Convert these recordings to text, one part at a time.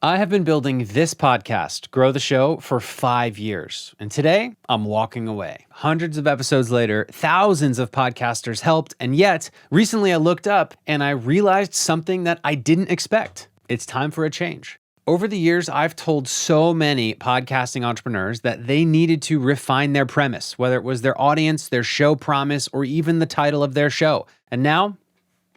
I have been building this podcast, Grow the Show, for 5 years. And today, I'm walking away. Hundreds of episodes later, thousands of podcasters helped. And yet, recently I looked up and I realized something that I didn't expect. It's time for a change. Over the years, I've told so many podcasting entrepreneurs that they needed to refine their premise, whether it was their audience, their show promise, or even the title of their show. And now,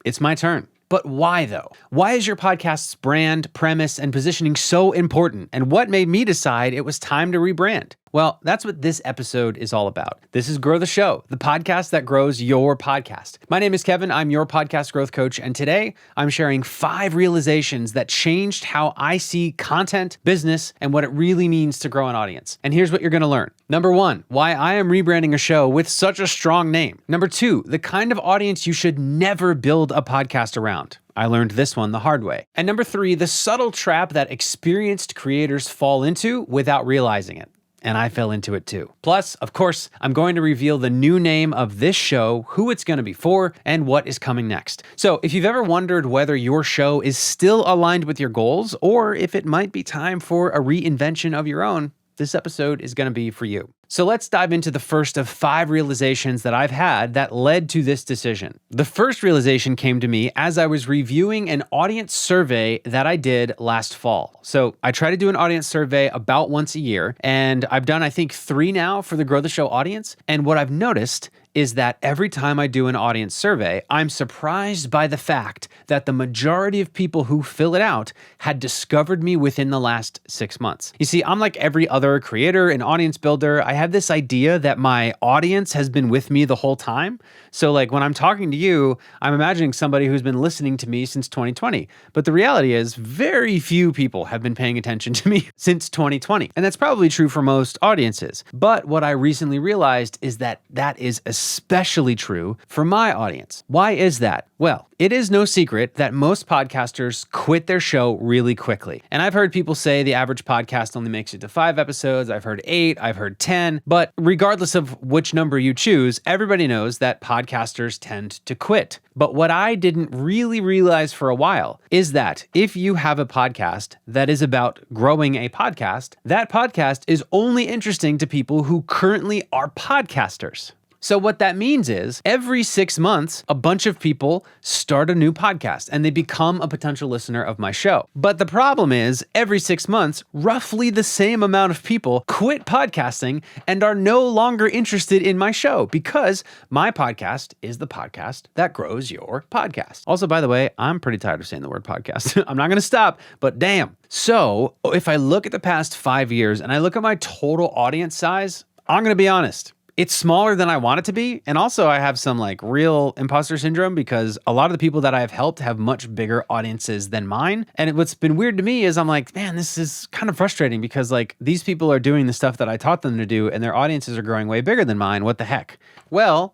it's my turn. But why though? Why is your podcast's brand, premise, and positioning so important? And what made me decide it was time to rebrand? Well, that's what this episode is all about. This is Grow the Show, the podcast that grows your podcast. My name is Kevin. I'm your podcast growth coach. And today I'm sharing 5 realizations that changed how I see content, business, and what it really means to grow an audience. And here's what you're going to learn. Number 1, why I am rebranding a show with such a strong name. Number 2, the kind of audience you should never build a podcast around. I learned this one the hard way. And number 3, the subtle trap that experienced creators fall into without realizing it. And I fell into it too. Plus, of course, I'm going to reveal the new name of this show, who it's going to be for, and what is coming next. So if you've ever wondered whether your show is still aligned with your goals, or if it might be time for a reinvention of your own, this episode is going to be for you. So let's dive into the first of 5 realizations that I've had that led to this decision. The first realization came to me as I was reviewing an audience survey that I did last fall. So I try to do an audience survey about once a year, and I've done, I think, 3 now for the Grow the Show audience. And what I've noticed is that every time I do an audience survey, I'm surprised by the fact that the majority of people who fill it out had discovered me within the last 6 months. You see, I'm like every other creator and audience builder. I have this idea that my audience has been with me the whole time. So like when I'm talking to you, I'm imagining somebody who's been listening to me since 2020. But the reality is very few people have been paying attention to me since 2020. And that's probably true for most audiences. But what I recently realized is that that is especially true for my audience. Why is that? Well, it is no secret that most podcasters quit their show really quickly. And I've heard people say the average podcast only makes it to 5 episodes. I've heard 8, I've heard 10. But regardless of which number you choose, everybody knows that podcasters tend to quit. But what I didn't really realize for a while is that if you have a podcast that is about growing a podcast, that podcast is only interesting to people who currently are podcasters. So what that means is every 6 months, a bunch of people start a new podcast and they become a potential listener of my show. But the problem is every 6 months, roughly the same amount of people quit podcasting and are no longer interested in my show because my podcast is the podcast that grows your podcast. Also, by the way, I'm pretty tired of saying the word podcast. I'm not going to stop, but damn. So if I look at the past 5 years and I look at my total audience size, I'm going to be honest. It's smaller than I want it to be. And also I have some like real imposter syndrome because a lot of the people that I've helped have much bigger audiences than mine. And what's been weird to me is I'm like, man, this is kind of frustrating because like these people are doing the stuff that I taught them to do and their audiences are growing way bigger than mine. What the heck? Well,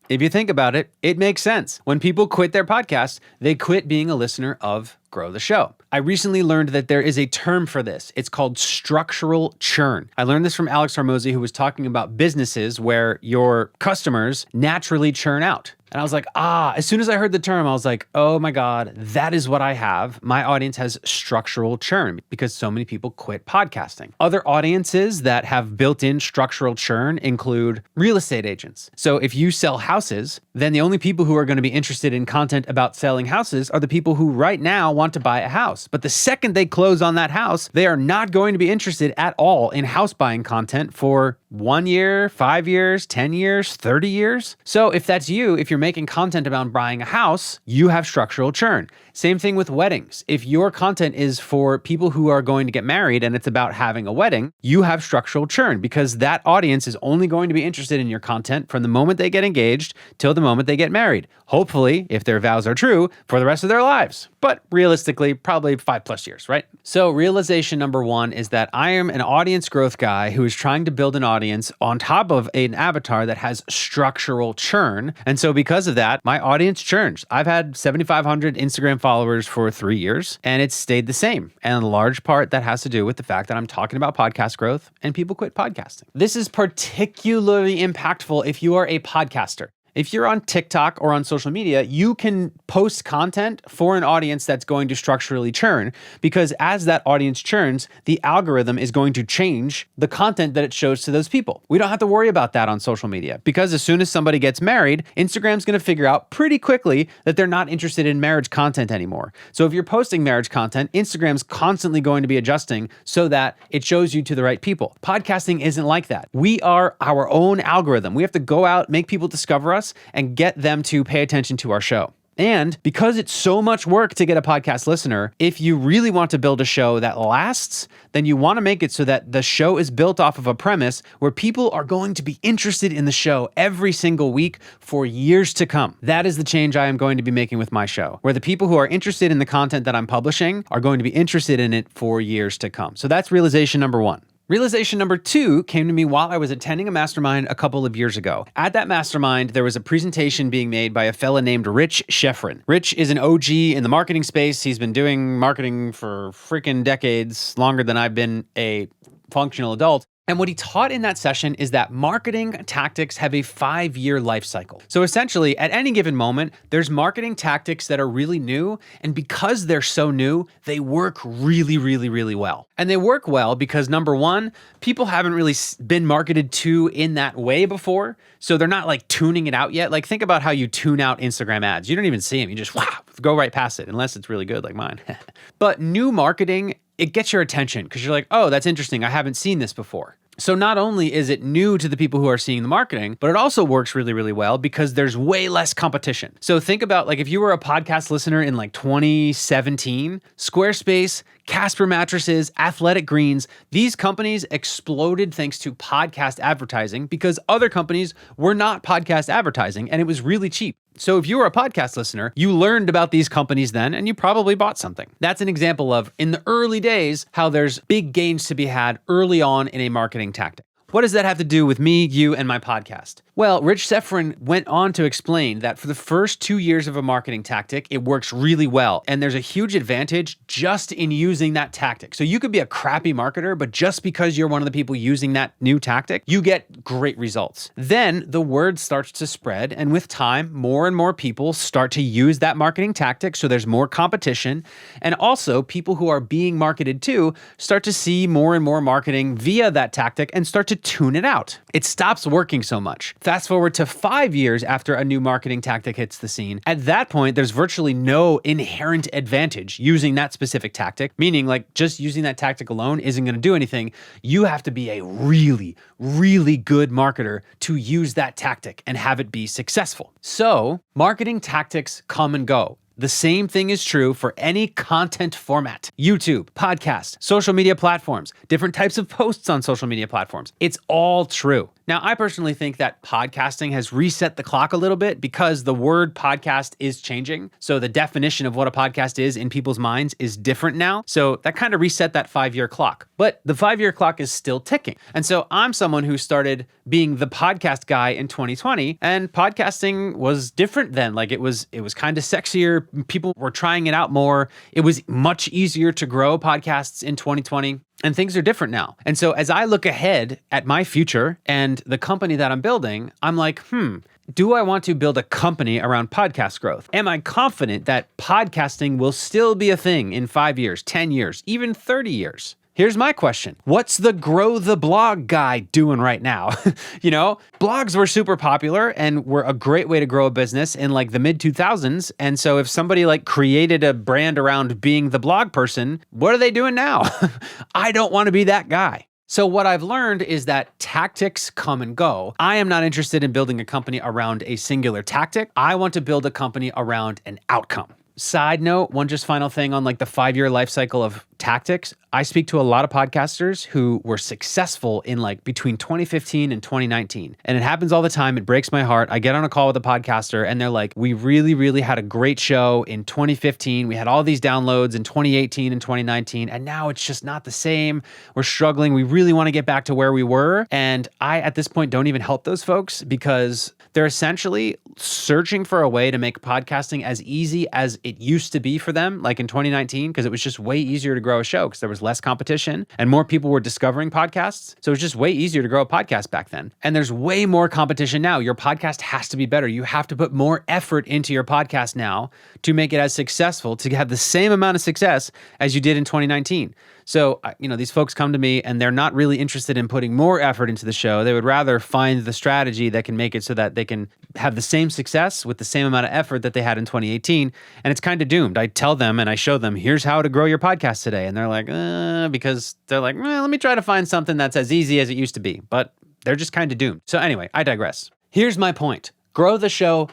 if you think about it, it makes sense. When people quit their podcast, they quit being a listener of Grow the Show. I recently learned that there is a term for this. It's called structural churn. I learned this from Alex Hormozy, who was talking about businesses where your customers naturally churn out. And I was like, as soon as I heard the term, I was like, oh my God, that is what I have. My audience has structural churn because so many people quit podcasting. Other audiences that have built-in structural churn include real estate agents. So if you sell houses, then the only people who are going to be interested in content about selling houses are the people who right now want to buy a house. But the second they close on that house, they are not going to be interested at all in house buying content for 1 year, 5 years, 10 years, 30 years. So if that's you, if you're making content about buying a house, you have structural churn. Same thing with weddings. If your content is for people who are going to get married and it's about having a wedding, you have structural churn because that audience is only going to be interested in your content from the moment they get engaged till the moment they get married. Hopefully, if their vows are true, for the rest of their lives. But realistically, probably 5+ years, right? So realization number 1 is that I am an audience growth guy who is trying to build an audience on top of an avatar that has structural churn. And so because of that, my audience churns. I've had 7,500 Instagram followers for 3 years, and it's stayed the same. And in large part, that has to do with the fact that I'm talking about podcast growth and people quit podcasting. This is particularly impactful if you are a podcaster. If you're on TikTok or on social media, you can post content for an audience that's going to structurally churn, because as that audience churns, the algorithm is going to change the content that it shows to those people. We don't have to worry about that on social media, because as soon as somebody gets married, Instagram's going to figure out pretty quickly that they're not interested in marriage content anymore. So if you're posting marriage content, Instagram's constantly going to be adjusting so that it shows you to the right people. Podcasting isn't like that. We are our own algorithm. We have to go out, make people discover us, and get them to pay attention to our show. And because it's so much work to get a podcast listener, if you really want to build a show that lasts, then you want to make it so that the show is built off of a premise where people are going to be interested in the show every single week for years to come. That is the change I am going to be making with my show, where the people who are interested in the content that I'm publishing are going to be interested in it for years to come. So that's realization number one. Realization number two came to me while I was attending a mastermind a couple of years ago. At that mastermind, there was a presentation being made by a fella named Rich Schefren. Rich is an OG in the marketing space. He's been doing marketing for freaking decades, longer than I've been a functional adult. And what he taught in that session is that marketing tactics have a 5-year life cycle. So essentially, at any given moment, there's marketing tactics that are really new. And because they're so new, they work really, really, really well. And they work well because, number one, people haven't really been marketed to in that way before. So they're not like tuning it out yet. Like, think about how you tune out Instagram ads. You don't even see them. You just go right past it, unless it's really good like mine. But new marketing, it gets your attention because you're like, oh, that's interesting. I haven't seen this before. So not only is it new to the people who are seeing the marketing, but it also works really, really well because there's way less competition. So think about, like, if you were a podcast listener in like 2017, Squarespace, Casper mattresses, Athletic Greens, these companies exploded thanks to podcast advertising because other companies were not podcast advertising, and it was really cheap. So if you were a podcast listener, you learned about these companies then, and you probably bought something. That's an example of, in the early days, how there's big gains to be had early on in a marketing tactic. What does that have to do with me, you, and my podcast? Well, Rich Schefren went on to explain that for the first 2 years of a marketing tactic, it works really well. And there's a huge advantage just in using that tactic. So you could be a crappy marketer, but just because you're one of the people using that new tactic, you get great results. Then the word starts to spread. And with time, more and more people start to use that marketing tactic. So there's more competition. And also people who are being marketed to start to see more and more marketing via that tactic and start to tune it out. It stops working so much. Fast forward to 5 years after a new marketing tactic hits the scene. At that point, there's virtually no inherent advantage using that specific tactic, meaning like just using that tactic alone isn't going to do anything. You have to be a really, really good marketer to use that tactic and have it be successful. So marketing tactics come and go. The same thing is true for any content format: YouTube, podcast, social media platforms, different types of posts on social media platforms. It's all true. Now, I personally think that podcasting has reset the clock a little bit because the word podcast is changing. So the definition of what a podcast is in people's minds is different now. So that kind of reset that 5-year clock. But the 5-year clock is still ticking. And so I'm someone who started being the podcast guy in 2020, and podcasting was different then. Like it was kind of sexier. People were trying it out more. It was much easier to grow podcasts in 2020. And things are different now. And so as I look ahead at my future and the company that I'm building, I'm like, do I want to build a company around podcast growth? Am I confident that podcasting will still be a thing in 5 years, 10 years, even 30 years? Here's my question. What's the grow the blog guy doing right now? Blogs were super popular and were a great way to grow a business in like the mid 2000s. And so if somebody like created a brand around being the blog person, what are they doing now? I don't want to be that guy. So what I've learned is that tactics come and go. I am not interested in building a company around a singular tactic. I want to build a company around an outcome. Side note, one just final thing on like the 5-year life cycle of tactics. I speak to a lot of podcasters who were successful in like between 2015 and 2019. And it happens all the time. It breaks my heart. I get on a call with a podcaster and they're like, we really, really had a great show in 2015. We had all these downloads in 2018 and 2019. And now it's just not the same. We're struggling. We really want to get back to where we were. And I, at this point, don't even help those folks because they're essentially searching for a way to make podcasting as easy as it used to be for them, like in 2019, because it was just way easier to grow grow a show because there was less competition and more people were discovering podcasts. So it was just way easier to grow a podcast back then. And there's way more competition now. Your podcast has to be better. You have to put more effort into your podcast now to make it as successful, to have the same amount of success as you did in 2019. So, these folks come to me and they're not really interested in putting more effort into the show. They would rather find the strategy that can make it so that they can have the same success with the same amount of effort that they had in 2018. And it's kind of doomed. I tell them and I show them, here's how to grow your podcast today. And they're like, because they're like, let me try to find something that's as easy as it used to be. But they're just kind of doomed. So anyway, I digress. Here's my point. Grow the show,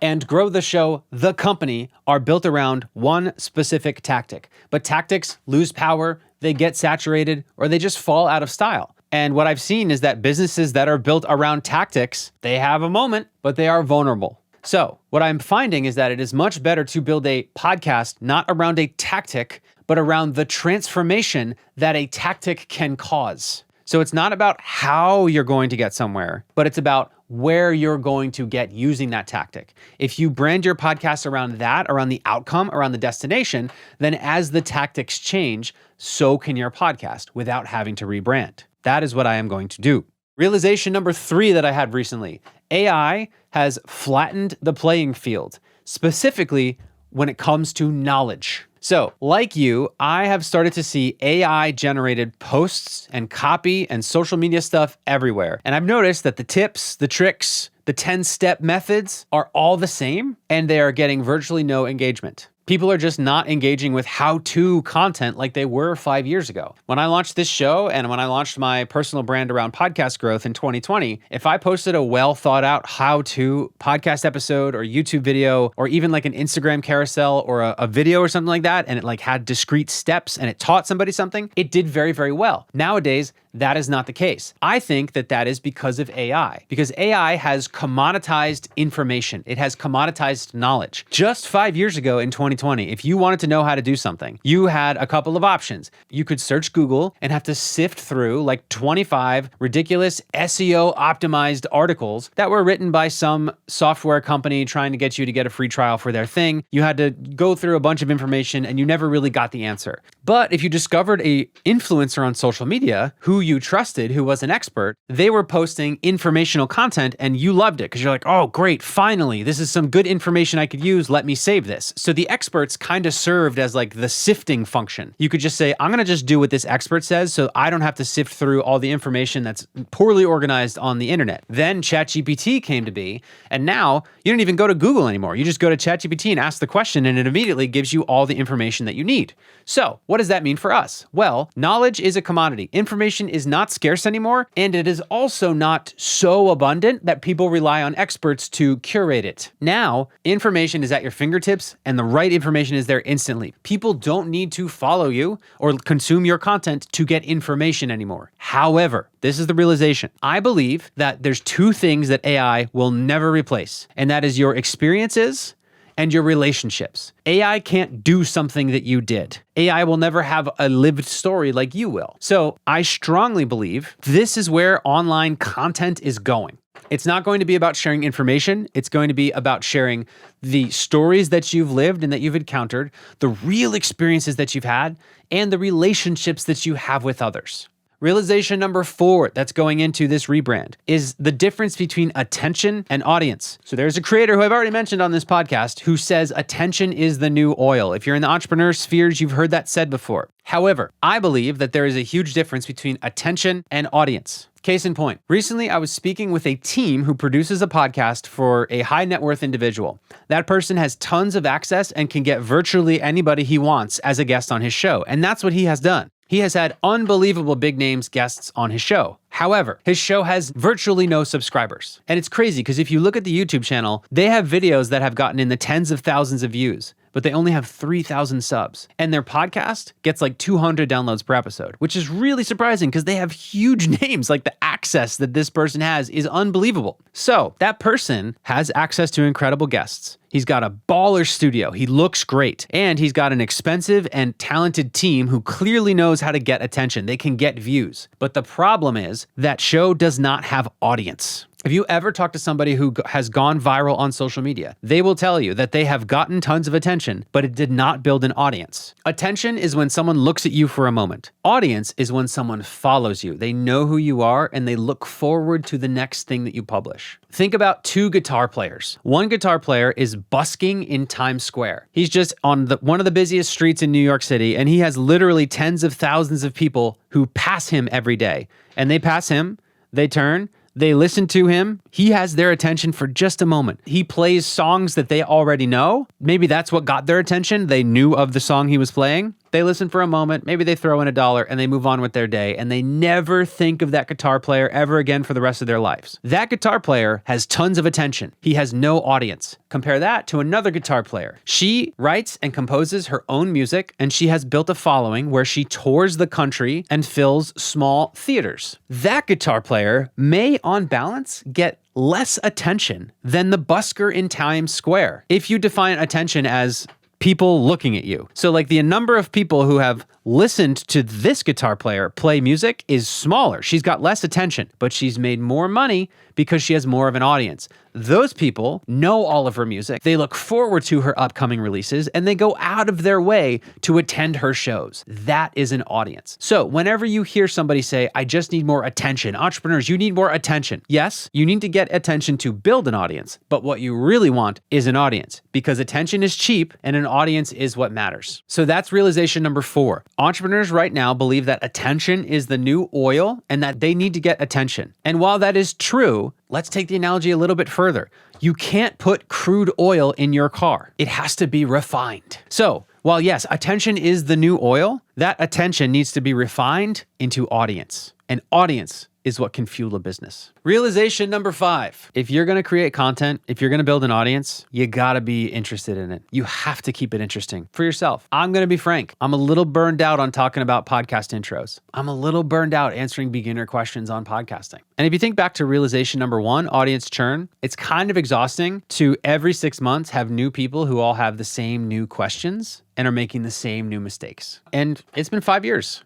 and grow the show, the company, are built around one specific tactic. But tactics lose power, they get saturated, or they just fall out of style. And what I've seen is that businesses that are built around tactics, they have a moment, but they are vulnerable. So what I'm finding is that it is much better to build a podcast not around a tactic, but around the transformation that a tactic can cause. So it's not about how you're going to get somewhere, but it's about where you're going to get using that tactic. If you brand your podcast around that, around the outcome, around the destination, then as the tactics change, so can your podcast without having to rebrand. That is what I am going to do. Realization number 3 that I had recently: AI has flattened the playing field, specifically when it comes to knowledge. So, like you, I have started to see AI-generated posts and copy and social media stuff everywhere. And I've noticed that the tips, the tricks, the 10-step methods are all the same, and they are getting virtually no engagement. People are just not engaging with how-to content like they were 5 years ago. When I launched this show and when I launched my personal brand around podcast growth in 2020, if I posted a well-thought-out how-to podcast episode or YouTube video or even like an Instagram carousel or a video or something like that, and it like had discrete steps and it taught somebody something, it did very, very well. Nowadays, that is not the case. I think that that is because of AI, because AI has commoditized information. It has commoditized knowledge. Just 5 years ago in 2020, if you wanted to know how to do something, you had a couple of options. You could search Google and have to sift through like 25 ridiculous SEO optimized articles that were written by some software company trying to get you to get a free trial for their thing. You had to go through a bunch of information and you never really got the answer. But if you discovered an influencer on social media who you trusted, who was an expert, they were posting informational content and you loved it because you're like, oh, great, finally, this is some good information I could use. Let me save this. So the experts kind of served as like the sifting function. You could just say, I'm going to just do what this expert says so I don't have to sift through all the information that's poorly organized on the internet. Then ChatGPT came to be, and now you don't even go to Google anymore. You just go to ChatGPT and ask the question and it immediately gives you all the information that you need. So what does that mean for us? Well, knowledge is a commodity. Information is not scarce anymore, and it is also not so abundant that people rely on experts to curate it. Now, information is at your fingertips, and the right information is there instantly. People don't need to follow you or consume your content to get information anymore. However, this is the realization. I believe that there's 2 things that AI will never replace, and that is your experiences and your relationships. AI can't do something that you did. AI will never have a lived story like you will. So I strongly believe this is where online content is going. It's not going to be about sharing information. It's going to be about sharing the stories that you've lived and that you've encountered, the real experiences that you've had, and the relationships that you have with others. Realization number 4 that's going into this rebrand is the difference between attention and audience. So there's a creator who I've already mentioned on this podcast who says attention is the new oil. If you're in the entrepreneur spheres, you've heard that said before. However, I believe that there is a huge difference between attention and audience. Case in point, recently I was speaking with a team who produces a podcast for a high net worth individual. That person has tons of access and can get virtually anybody he wants as a guest on his show. And that's what he has done. He has had unbelievable big names guests on his show. However, his show has virtually no subscribers. And it's crazy because if you look at the YouTube channel, they have videos that have gotten in the tens of thousands of views, but they only have 3,000 subs. And their podcast gets like 200 downloads per episode, which is really surprising because they have huge names. Like the access that this person has is unbelievable. So that person has access to incredible guests. He's got a baller studio. He looks great. And he's got an expensive and talented team who clearly knows how to get attention. They can get views. But the problem is that show does not have audience. If you ever talk to somebody who has gone viral on social media, they will tell you that they have gotten tons of attention, but it did not build an audience. Attention is when someone looks at you for a moment. Audience is when someone follows you. They know who you are and they look forward to the next thing that you publish. Think about two guitar players. One guitar player is busking in Times Square. He's just on one of the busiest streets in New York City, and he has literally tens of thousands of people who pass him every day. And they pass him, they turn, they listen to him. He has their attention for just a moment. He plays songs that they already know. Maybe that's what got their attention. They knew of the song he was playing. They listen for a moment, maybe they throw in $1 and they move on with their day, and they never think of that guitar player ever again for the rest of their lives. That guitar player has tons of attention. He has no audience. Compare that to another guitar player. She writes and composes her own music, and she has built a following where she tours the country and fills small theaters. That guitar player may, on balance, get less attention than the busker in Times Square, if you define attention as people looking at you. So like the number of people who have listened to this guitar player play music is smaller. She's got less attention, but she's made more money because she has more of an audience. Those people know all of her music. They look forward to her upcoming releases, and they go out of their way to attend her shows. That is an audience. So whenever you hear somebody say, I just need more attention, entrepreneurs, you need more attention. Yes, you need to get attention to build an audience, but what you really want is an audience, because attention is cheap and an audience is what matters. So that's realization number 4. Entrepreneurs right now believe that attention is the new oil and that they need to get attention. And while that is true, let's take the analogy a little bit further. You can't put crude oil in your car. It has to be refined. So while yes, attention is the new oil, that attention needs to be refined into audience. And audience is what can fuel a business. Realization number 5. If you're gonna create content, if you're gonna build an audience, you gotta be interested in it. You have to keep it interesting for yourself. I'm gonna be frank. I'm a little burned out on talking about podcast intros. I'm a little burned out answering beginner questions on podcasting. And if you think back to realization number 1, audience churn, it's kind of exhausting to every 6 months have new people who all have the same new questions and are making the same new mistakes. And it's been 5 years,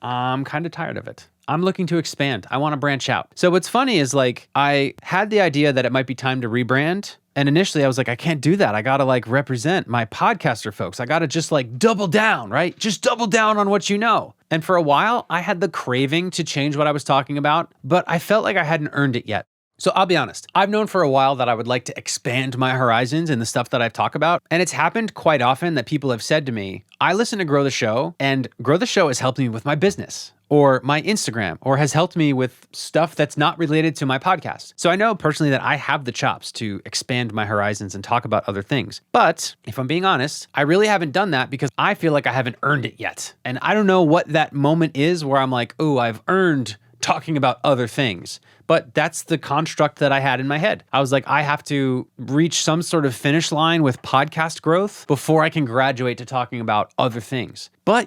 I'm kind of tired of it. I'm looking to expand. I want to branch out. So what's funny is I had the idea that it might be time to rebrand. And initially I was like, I can't do that. I got to represent my podcaster folks. I got to just double down, right? Just double down on what you know. And for a while I had the craving to change what I was talking about, but I felt like I hadn't earned it yet. So I'll be honest, I've known for a while that I would like to expand my horizons in the stuff that I talk about. And it's happened quite often that people have said to me, I listen to Grow the Show, and Grow the Show has helped me with my business or my Instagram, or has helped me with stuff that's not related to my podcast. So I know personally that I have the chops to expand my horizons and talk about other things. But if I'm being honest, I really haven't done that because I feel like I haven't earned it yet. And I don't know what that moment is where I'm like, oh, I've earned talking about other things. But that's the construct that I had in my head. I was like, I have to reach some sort of finish line with podcast growth before I can graduate to talking about other things. But,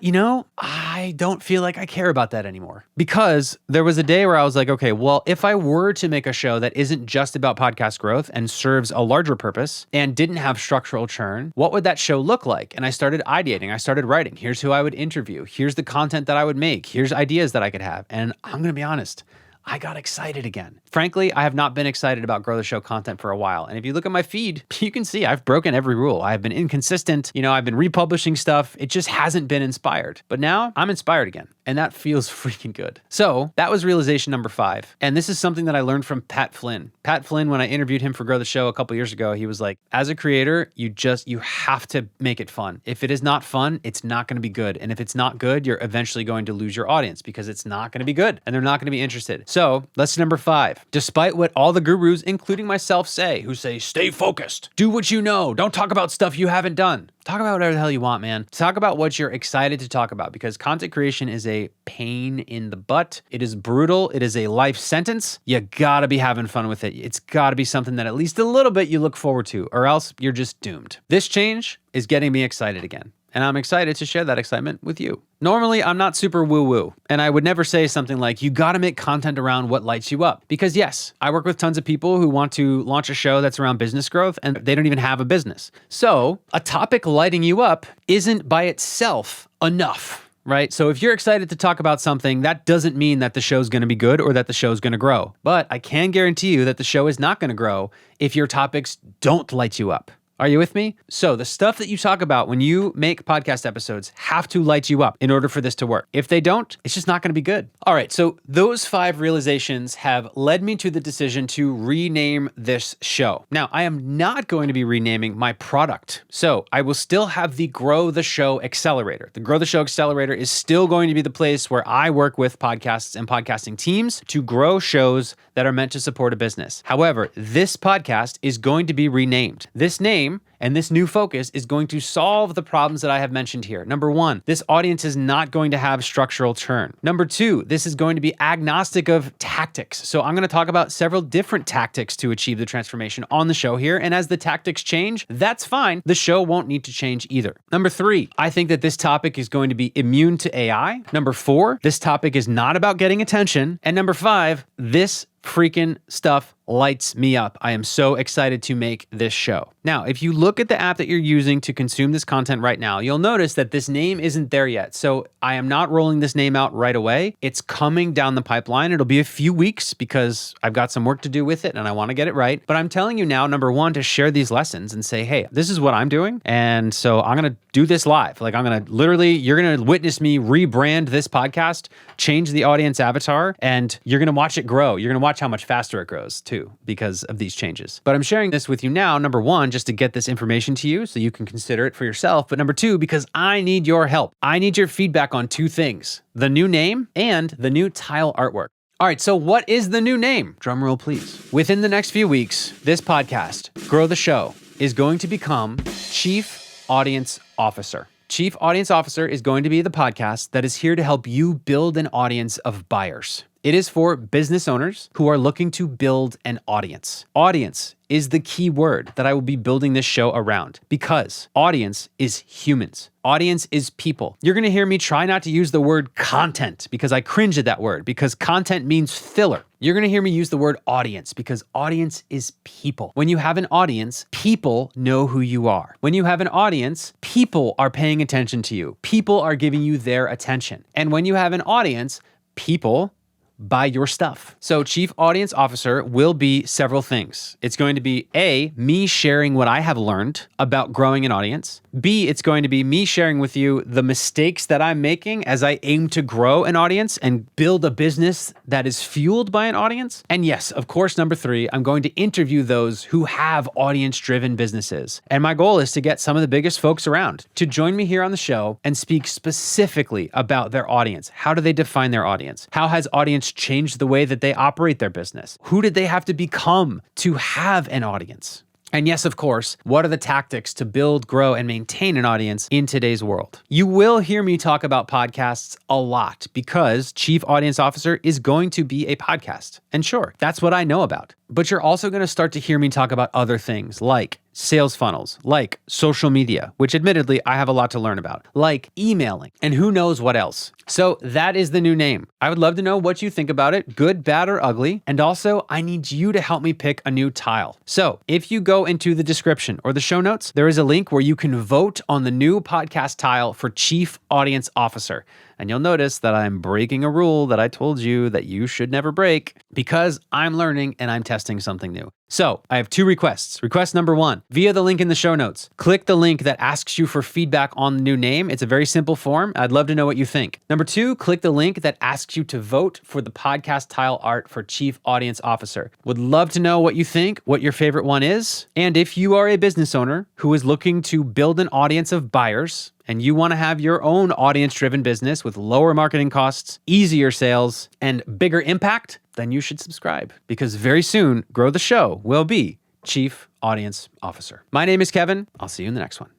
I don't feel like I care about that anymore, because there was a day where I was like, okay, well, if I were to make a show that isn't just about podcast growth and serves a larger purpose and didn't have structural churn, what would that show look like? And I started ideating. I started writing. Here's who I would interview. Here's the content that I would make. Here's ideas that I could have. And I'm going to be honest, I got excited again. Frankly, I have not been excited about Grow the Show content for a while. And if you look at my feed, you can see I've broken every rule. I've been inconsistent. I've been republishing stuff. It just hasn't been inspired. But now I'm inspired again. And that feels freaking good. So that was realization number 5. And this is something that I learned from Pat Flynn. Pat Flynn, when I interviewed him for Grow the Show a couple years ago, he was like, as a creator, you have to make it fun. If it is not fun, it's not going to be good. And if it's not good, you're eventually going to lose your audience because it's not going to be good and they're not going to be interested. So lesson number 5, despite what all the gurus, including myself, say, who say, stay focused, do what you know, don't talk about stuff you haven't done. Talk about whatever the hell you want, man. Talk about what you're excited to talk about, because content creation is a pain in the butt. It is brutal. It is a life sentence. You gotta be having fun with it. It's gotta be something that at least a little bit you look forward to, or else you're just doomed. This change is getting me excited again. And I'm excited to share that excitement with you. Normally, I'm not super woo-woo, and I would never say something like, you gotta make content around what lights you up. Because yes, I work with tons of people who want to launch a show that's around business growth, and they don't even have a business. So a topic lighting you up isn't by itself enough, right? So if you're excited to talk about something, that doesn't mean that the show's going to be good or that the show's going to grow. But I can guarantee you that the show is not going to grow if your topics don't light you up. Are you with me? So the stuff that you talk about when you make podcast episodes have to light you up in order for this to work. If they don't, it's just not going to be good. All right, so those 5 realizations have led me to the decision to rename this show. Now, I am not going to be renaming my product. So I will still have the Grow the Show Accelerator. The Grow the Show Accelerator is still going to be the place where I work with podcasts and podcasting teams to grow shows that are meant to support a business. However, this podcast is going to be renamed. This name and this new focus is going to solve the problems that I have mentioned here. Number 1, this audience is not going to have structural churn. Number 2, this is going to be agnostic of tactics. So I'm going to talk about several different tactics to achieve the transformation on the show here. And as the tactics change, that's fine. The show won't need to change either. Number 3, I think that this topic is going to be immune to AI. Number 4, this topic is not about getting attention. And number 5, this freaking stuff lights me up. I am so excited to make this show. Now, if you look at the app that you're using to consume this content right now, you'll notice that this name isn't there yet. So I am not rolling this name out right away. It's coming down the pipeline. It'll be a few weeks because I've got some work to do with it and I want to get it right. But I'm telling you now, number 1, to share these lessons and say, hey, this is what I'm doing. And so I'm going to do this live. Like you're going to witness me rebrand this podcast, change the audience avatar, and you're going to watch it grow. You're going to watch how much faster it grows too because of these changes. But I'm sharing this with you now, number 1, just to get this information to you so you can consider it for yourself. But number 2, because I need your help. I need your feedback on 2 things, the new name and the new tile artwork. All right, so what is the new name? Drum roll, please. Within the next few weeks, this podcast, Grow the Show, is going to become Chief Audience Officer. Chief Audience Officer is going to be the podcast that is here to help you build an audience of buyers. It is for business owners who are looking to build an audience. Audience is the key word that I will be building this show around because audience is humans. Audience is people. You're going to hear me try not to use the word content because I cringe at that word because content means filler. You're going to hear me use the word audience because audience is people. When you have an audience, people know who you are. When you have an audience, people are paying attention to you. People are giving you their attention. And when you have an audience, people buy your stuff. So Chief Audience Officer will be several things. It's going to be A, me sharing what I have learned about growing an audience. B, it's going to be me sharing with you the mistakes that I'm making as I aim to grow an audience and build a business that is fueled by an audience. And yes, of course, number 3, I'm going to interview those who have audience-driven businesses. And my goal is to get some of the biggest folks around to join me here on the show and speak specifically about their audience. How do they define their audience? How has audience changed the way that they operate their business? Who did they have to become to have an audience? And yes, of course, what are the tactics to build, grow, and maintain an audience in today's world? You will hear me talk about podcasts a lot because Chief Audience Officer is going to be a podcast. And sure, that's what I know about. But you're also going to start to hear me talk about other things like sales funnels, like social media, which admittedly I have a lot to learn about, like emailing, and who knows what else. So that is the new name. I would love to know what you think about it, good, bad, or ugly. And also, I need you to help me pick a new tile. So if you go into the description or the show notes, there is a link where you can vote on the new podcast tile for Chief Audience Officer. And you'll notice that I'm breaking a rule that I told you that you should never break because I'm learning and I'm testing something new. So I have 2 requests. Request number 1, via the link in the show notes, click the link that asks you for feedback on the new name. It's a very simple form. I'd love to know what you think. Number 2, click the link that asks you to vote for the podcast tile art for Chief Audience Officer. Would love to know what you think, what your favorite one is. And if you are a business owner who is looking to build an audience of buyers, and you want to have your own audience-driven business with lower marketing costs, easier sales, and bigger impact, then you should subscribe because very soon, Grow the Show will be Chief Audience Officer. My name is Kevin. I'll see you in the next one.